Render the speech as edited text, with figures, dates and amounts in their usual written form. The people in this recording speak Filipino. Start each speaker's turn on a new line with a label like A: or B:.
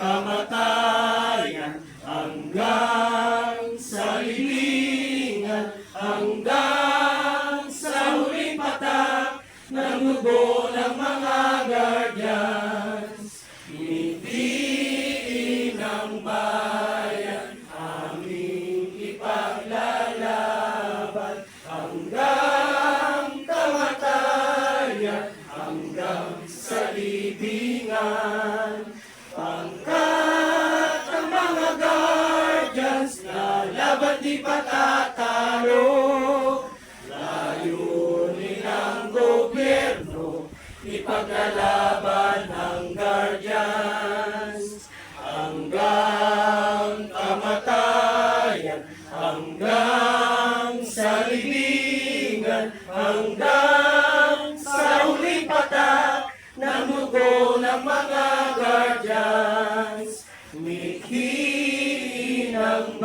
A: kamatayan, hanggang sa libingan, hanggang sa huling patak ng dugo ng mga guardians. Ngitian ng bayan, aming ipaglalaban, hanggang kamatayan, hanggang sa libingan. Pangkat ang mga guardians na laban di patatalo, layunin ng gobyerno, ipaglalaban ng guardians. Hanggang kamatayan, hanggang sa libingan, hanggang sa huling patak ng dugo ng mga guardians. Mithi ng